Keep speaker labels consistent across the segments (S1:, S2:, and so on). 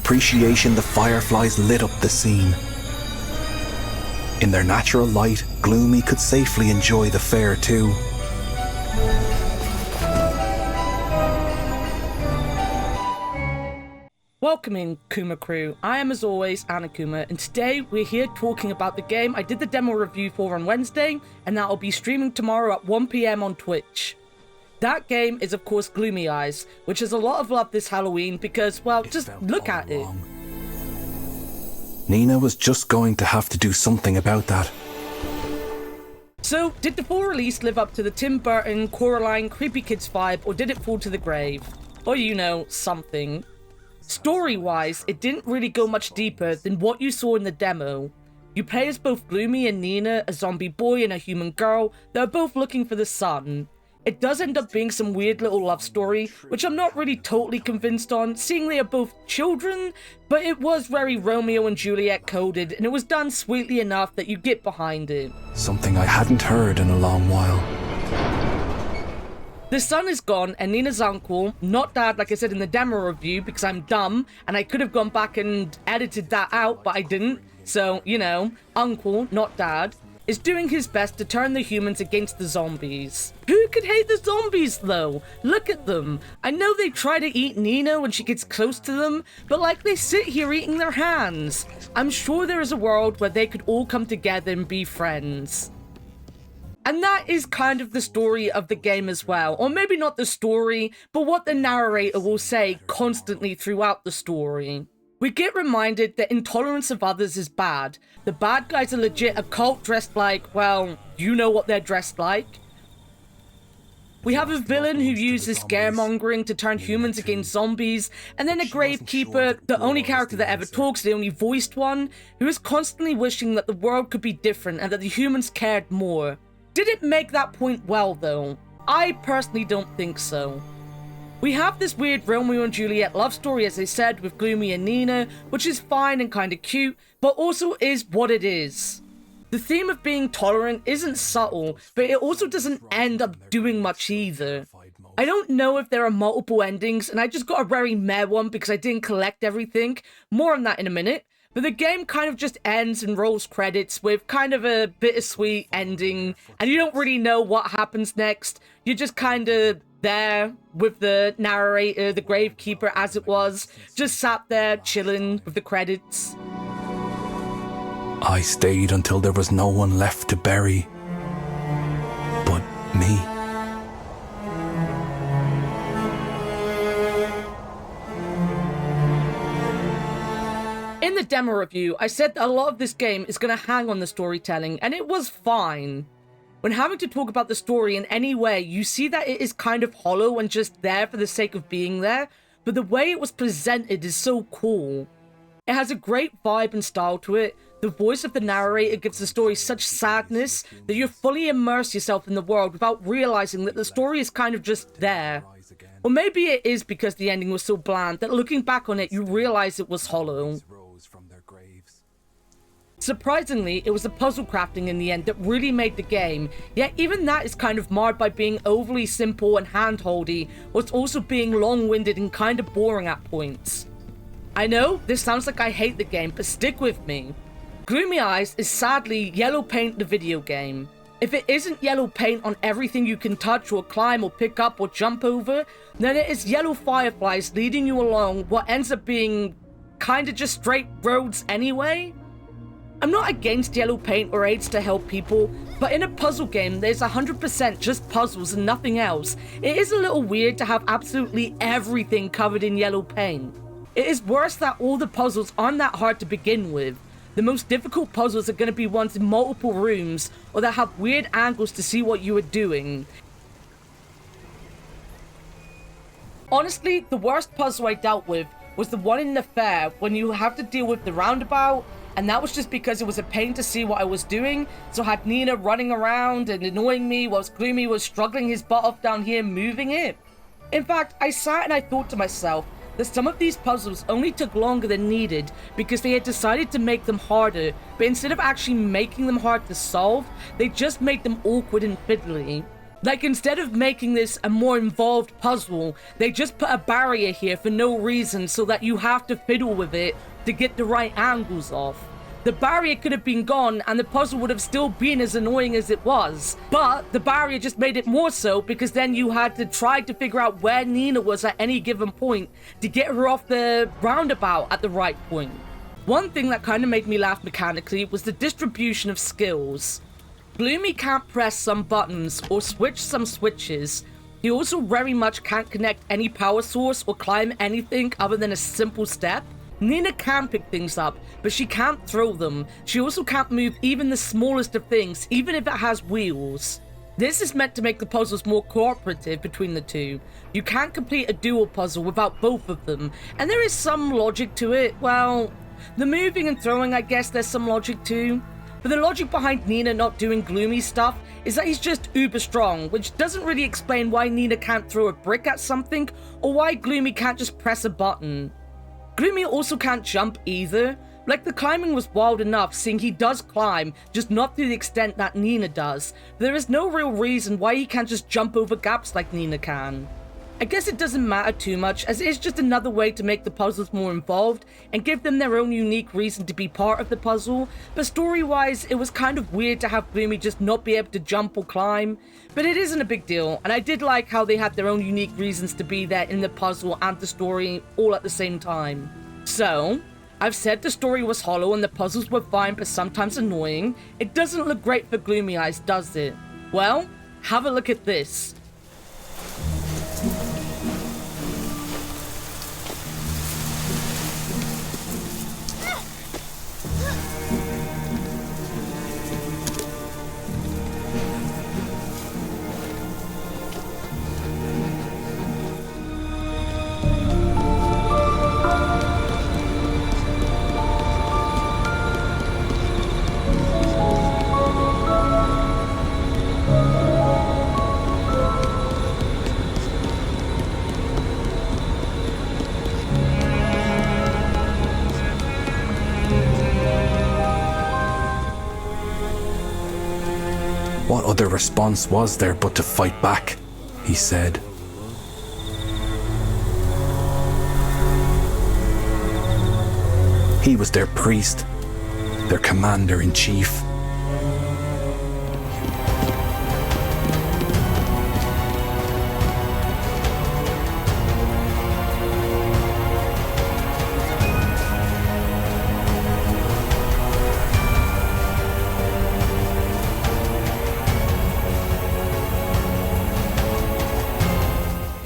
S1: appreciation, the fireflies lit up the scene. In their natural light, Gloomy could safely enjoy the fair too.
S2: Welcome in, Kuma crew. I am, as always, Annakuma, and today we're here talking about the game I did the demo review for on Wednesday, and that will be streaming tomorrow at 1 PM on Twitch. That game is, of course, Gloomy Eyes, which has a lot of love this Halloween because, well, just look at it.
S1: Nina was just going to have to do something about that.
S2: So, did the full release live up to the Tim Burton, Coraline, Creepy Kids vibe, or did it fall to the grave? Or, you know, something. Story-wise, it didn't really go much deeper than what you saw in the demo. You play as both Gloomy and Nina, a zombie boy and a human girl that are both looking for the sun. It does end up being some weird little love story, which I'm not really totally convinced on, seeing they are both children, but it was very Romeo and Juliet coded, and it was done sweetly enough that you get behind it.
S1: Something I hadn't heard in a long while.
S2: The sun is gone, and Nina's uncle, not dad like I said in the demo review because I'm dumb, and I could have gone back and edited that out, but I didn't, so, you know, uncle, not dad, is doing his best to turn the humans against the zombies. Who could hate the zombies, though? Look at them. I know they try to eat Nina when she gets close to them, but like they sit here eating their hands. I'm sure there is a world where they could all come together and be friends. And that is kind of the story of the game as well. Or maybe not the story, but what the narrator will say constantly throughout the story. We get reminded that intolerance of others is bad. The bad guys are legit a cult dressed like, well, you know what they're dressed like. We have a villain who uses scaremongering to turn humans against zombies, and then a gravekeeper, the only character that ever talks, the only voiced one, who is constantly wishing that the world could be different and that the humans cared more. Did it make that point well, though? I personally don't think so. We have this weird Romeo and Juliet love story, as I said, with Gloomy and Nina, which is fine and kind of cute, but also is what it is. The theme of being tolerant isn't subtle, but it also doesn't end up doing much either. I don't know if there are multiple endings, and I just got a very meh one because I didn't collect everything. More on that in a minute. But the game kind of just ends and rolls credits with kind of a bittersweet ending, and you don't really know what happens next. You're just kind of there with the narrator, the gravekeeper as it was, just sat there chilling with the credits.
S1: I stayed until there was no one left to bury but me.
S2: In the demo review, I said that a lot of this game is going to hang on the storytelling, and it was fine. When having to talk about the story in any way, you see that it is kind of hollow and just there for the sake of being there, but the way it was presented is so cool. It has a great vibe and style to it. The voice of the narrator gives the story such sadness that you fully immerse yourself in the world without realizing that the story is kind of just there. Or maybe it is because the ending was so bland that looking back on it, you realize it was hollow. Surprisingly, it was the puzzle crafting in the end that really made the game, yet even that is kind of marred by being overly simple and hand-holdy, whilst also being long-winded and kind of boring at points. I know, this sounds like I hate the game, but stick with me. Gloomy Eyes is sadly yellow paint the video game. If it isn't yellow paint on everything you can touch or climb or pick up or jump over, then it is yellow fireflies leading you along what ends up being kinda just straight roads anyway. I'm not against yellow paint or aids to help people, but in a puzzle game there's 100% just puzzles and nothing else. It is a little weird to have absolutely everything covered in yellow paint. It is worse that all the puzzles aren't that hard to begin with. The most difficult puzzles are going to be ones in multiple rooms, or that have weird angles to see what you are doing. Honestly, the worst puzzle I dealt with was the one in the fair, when you have to deal with the roundabout, and that was just because it was a pain to see what I was doing, so I had Nina running around and annoying me whilst Gloomy was struggling his butt off down here moving it. In fact, I sat and I thought to myself that some of these puzzles only took longer than needed because they had decided to make them harder, but instead of actually making them hard to solve, they just made them awkward and fiddly. Like, instead of making this a more involved puzzle, they just put a barrier here for no reason so that you have to fiddle with it to get the right angles off. The barrier could have been gone and the puzzle would have still been as annoying as it was. But the barrier just made it more so because then you had to try to figure out where Nina was at any given point to get her off the roundabout at the right point. One thing that kind of made me laugh mechanically was the distribution of skills. Gloomy can't press some buttons or switch some switches. He also very much can't connect any power source or climb anything other than a simple step. Nina can pick things up, but she can't throw them. She also can't move even the smallest of things, even if it has wheels. This is meant to make the puzzles more cooperative between the two. You can't complete a dual puzzle without both of them, and there is some logic to it. Well, the moving and throwing, I guess there's some logic to. But the logic behind Nina not doing Gloomy stuff is that he's just uber strong, which doesn't really explain why Nina can't throw a brick at something, or why Gloomy can't just press a button. Gloomy also can't jump either. Like, the climbing was wild enough, seeing he does climb, just not to the extent that Nina does. There is no real reason why he can't just jump over gaps like Nina can. I guess it doesn't matter too much, as it is just another way to make the puzzles more involved and give them their own unique reason to be part of the puzzle, but story-wise, it was kind of weird to have Gloomy just not be able to jump or climb. But it isn't a big deal, and I did like how they had their own unique reasons to be there in the puzzle and the story all at the same time. So, I've said the story was hollow and the puzzles were fine but sometimes annoying. It doesn't look great for Gloomy Eyes, does it? Well, have a look at this.
S1: What other response was there but to fight back? He said. He was their priest, their commander-in-chief.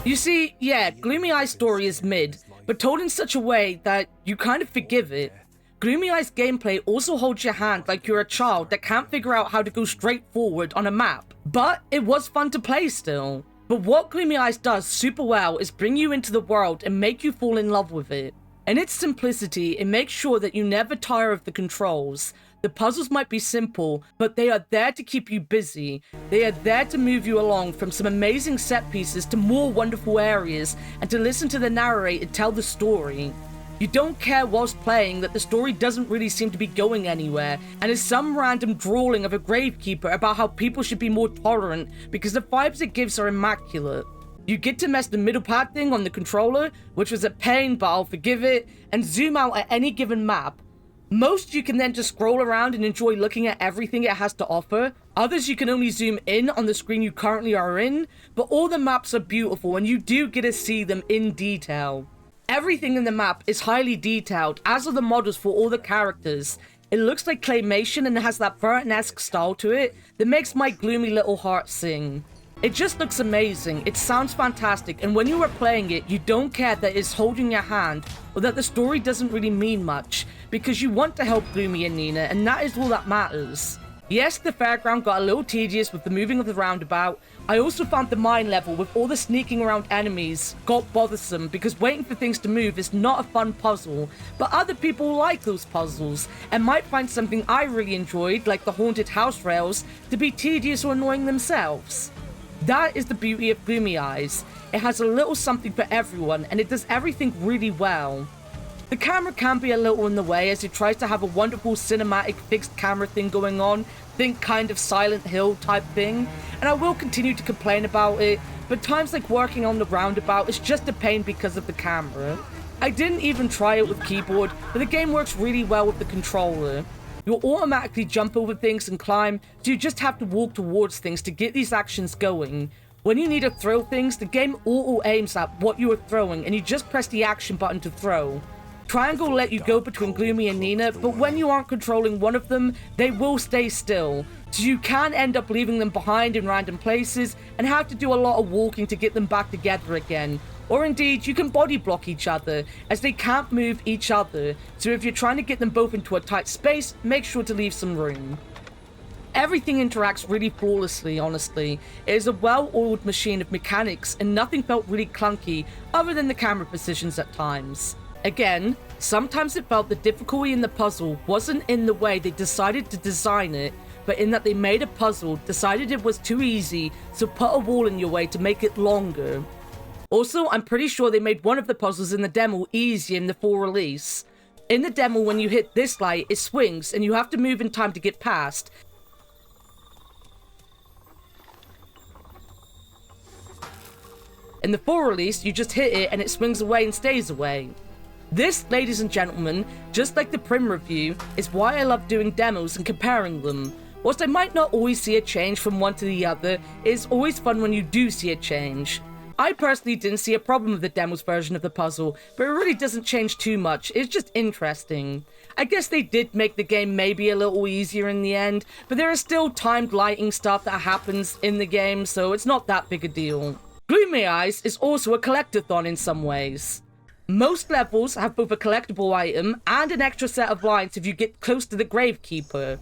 S2: You see, yeah, Gloomy Eye's story is mid, but told in such a way that you kind of forgive it. Gloomy Eye's gameplay also holds your hand like you're a child that can't figure out how to go straight forward on a map. But it was fun to play still. But what Gloomy Eyes does super well is bring you into the world and make you fall in love with it. In its simplicity, it makes sure that you never tire of the controls. The puzzles might be simple, but they are there to keep you busy. They are there to move you along from some amazing set pieces to more wonderful areas, and to listen to the narrator tell the story. You don't care whilst playing that the story doesn't really seem to be going anywhere, and is some random drawling of a gravekeeper about how people should be more tolerant because the vibes it gives are immaculate. You get to mess the middle pad thing on the controller, which was a pain, but I'll forgive it, and zoom out at any given map. Most you can then just scroll around and enjoy looking at everything it has to offer. Others you can only zoom in on the screen you currently are in, but all the maps are beautiful and you do get to see them in detail. Everything in the map is highly detailed, as are the models for all the characters. It looks like claymation and has that Burton-esque style to it that makes my gloomy little heart sing. It just looks amazing, it sounds fantastic, and when you are playing it, you don't care that it's holding your hand or that the story doesn't really mean much, because you want to help Gloomy and Nina, and that is all that matters. Yes, the fairground got a little tedious with the moving of the roundabout. I also found the mine level with all the sneaking around enemies got bothersome, because waiting for things to move is not a fun puzzle, but other people like those puzzles, and might find something I really enjoyed, like the haunted house rails, to be tedious or annoying themselves. That is the beauty of Gloomy Eyes. It has a little something for everyone, and it does everything really well. The camera can be a little in the way as it tries to have a wonderful cinematic fixed camera thing going on think kind of Silent Hill type thing, and I will continue to complain about it, but times like working on the roundabout is just a pain because of the camera. I didn't even try it with keyboard, but the game works really well with the controller. You'll automatically jump over things and climb, so you just have to walk towards things to get these actions going. When you need to throw things, the game auto-aims at what you are throwing, and you just press the action button to throw. Triangle will let you go between Gloomy and Nina, but when you aren't controlling one of them, they will stay still. So you can end up leaving them behind in random places and have to do a lot of walking to get them back together again. Or indeed, you can body block each other, as they can't move each other. So if you're trying to get them both into a tight space, make sure to leave some room. Everything interacts really flawlessly, honestly. It is a well-oiled machine of mechanics, and nothing felt really clunky other than the camera positions at times. Again, sometimes it felt the difficulty in the puzzle wasn't in the way they decided to design it, but in that they made a puzzle, decided it was too easy, so put a wall in your way to make it longer. Also, I'm pretty sure they made one of the puzzles in the demo easier in the full release. In the demo, when you hit this light, it swings, and you have to move in time to get past. In the full release, you just hit it and it swings away and stays away. This, ladies and gentlemen, just like the Prim review, is why I love doing demos and comparing them. Whilst I might not always see a change from one to the other, it is always fun when you do see a change. I personally didn't see a problem with the demo's version of the puzzle, but it really doesn't change too much, it's just interesting. I guess they did make the game maybe a little easier in the end, but there is still timed lighting stuff that happens in the game, so it's not that big a deal. Gloomy Eyes is also a collectathon in some ways. Most levels have both a collectible item and an extra set of lines if you get close to the Gravekeeper.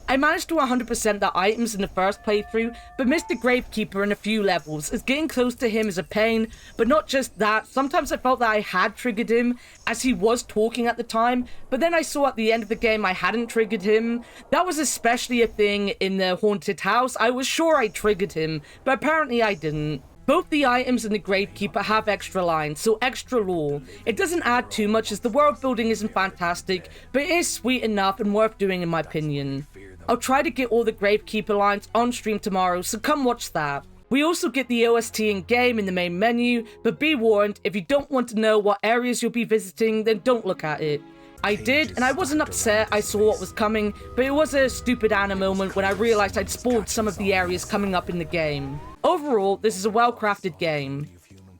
S2: I managed to 100% the items in the first playthrough, but missed the Gravekeeper in a few levels, as getting close to him is a pain, but not just that, sometimes I felt that I had triggered him, as he was talking at the time, but then I saw at the end of the game I hadn't triggered him. That was especially a thing in the haunted house. I was sure I triggered him, but apparently I didn't. Both the items and the Gravekeeper have extra lines, so extra lore. It doesn't add too much as the world building isn't fantastic, but it is sweet enough and worth doing in my opinion. I'll try to get all the Gravekeeper lines on stream tomorrow, so come watch that. We also get the OST in-game in the main menu, but be warned, if you don't want to know what areas you'll be visiting, then don't look at it. I did, and I wasn't upset I saw what was coming, but it was a stupid Anna moment when I realized I'd spoiled some of the areas coming up in the game. Overall, this is a well-crafted game.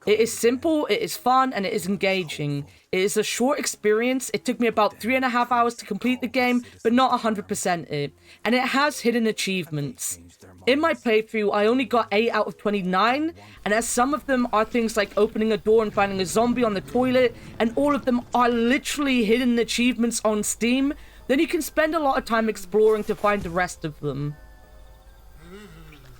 S2: It is simple, it is fun, and it is engaging. It is a short experience. It took me about 3.5 hours to complete the game, but not 100% it. And it has hidden achievements. In my playthrough, I only got 8 out of 29, and as some of them are things like opening a door and finding a zombie on the toilet, and all of them are literally hidden achievements on Steam, then you can spend a lot of time exploring to find the rest of them.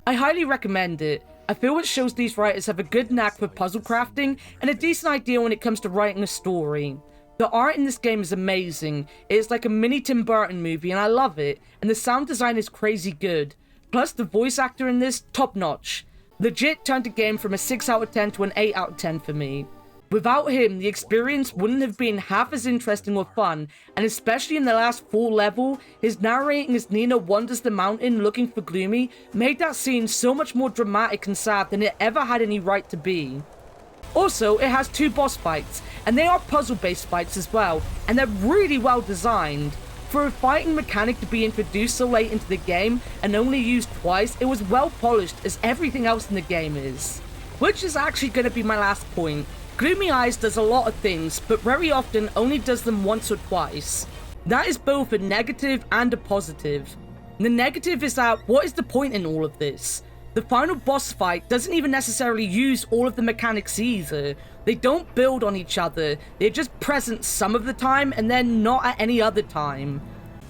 S2: I highly recommend it. I feel it shows these writers have a good knack for puzzle crafting and a decent idea when it comes to writing a story. The art in this game is amazing. It is like a mini Tim Burton movie and I love it, and the sound design is crazy good. Plus the voice actor in this, top notch. Legit turned the game from a 6 out of 10 to an 8 out of 10 for me. Without him, the experience wouldn't have been half as interesting or fun, and especially in the last full level, his narrating as Nina wanders the mountain looking for Gloomy made that scene so much more dramatic and sad than it ever had any right to be. Also, it has 2 boss fights, and they are puzzle-based fights as well, and they're really well designed. For a fighting mechanic to be introduced so late into the game and only used twice, it was well polished as everything else in the game is. Which is actually going to be my last point. Gloomy Eyes does a lot of things, but very often only does them once or twice. That is both a negative and a positive. The negative is that, what is the point in all of this? The final boss fight doesn't even necessarily use all of the mechanics either. They don't build on each other, they're just present some of the time and then not at any other time.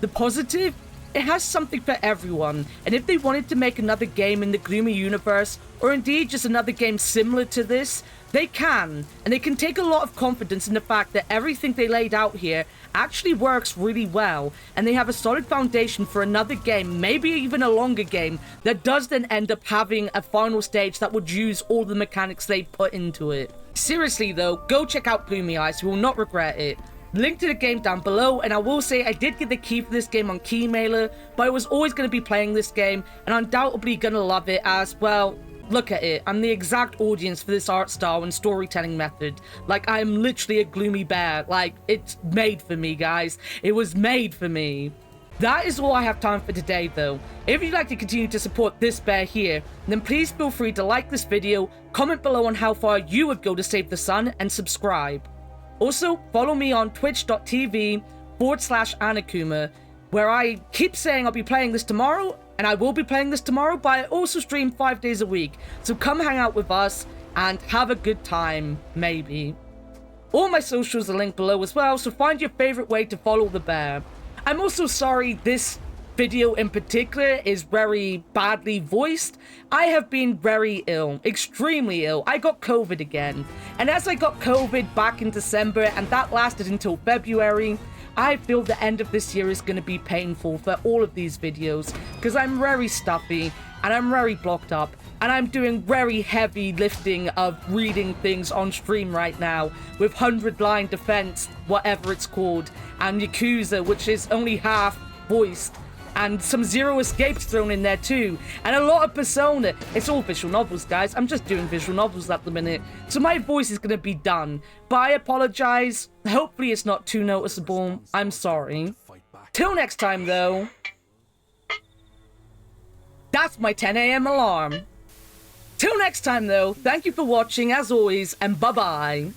S2: The positive? It has something for everyone, and if they wanted to make another game in the Gloomy universe, or indeed just another game similar to this, they can, and they can take a lot of confidence in the fact that everything they laid out here actually works really well, and they have a solid foundation for another game, maybe even a longer game, that does then end up having a final stage that would use all the mechanics they put into it. Seriously though, go check out Gloomy Eyes, you will not regret it. link to the game down below, and I will say I did get the key for this game on Keymailer, but I was always going to be playing this game, and undoubtedly going to love it as well. Look at it, I'm the exact audience for this art style and storytelling method. Like, I am literally a gloomy bear. Like, it's made for me, guys. It was made for me. That is all I have time for today, though. If you'd like to continue to support this bear here, then please feel free to like this video, comment below on how far you would go to save the sun, and subscribe. Also, follow me on twitch.tv/Annakuma, where I keep saying I'll be playing this tomorrow, and I will be playing this tomorrow, but I also stream 5 days a week. So come hang out with us and have a good time, maybe. All my socials are linked below as well, so find your favorite way to follow the bear. I'm also sorry this video in particular is very badly voiced. I have been very ill, extremely ill. I got COVID again. And as I got COVID back in December, and that lasted until February, I feel the end of this year is going to be painful for all of these videos, because I'm very stuffy, and I'm very blocked up, and I'm doing very heavy lifting of reading things on stream right now, with 100-line defense, whatever it's called, and Yakuza, which is only half voiced, and some Zero Escapes thrown in there too, and a lot of Persona. It's all visual novels, guys. I'm just doing visual novels at the minute, so my voice is going to be done. But I apologize. Hopefully it's not too noticeable. I'm sorry. Till next time, though. That's my 10 a.m. alarm. Till next time, though, thank you for watching, as always, and bye-bye.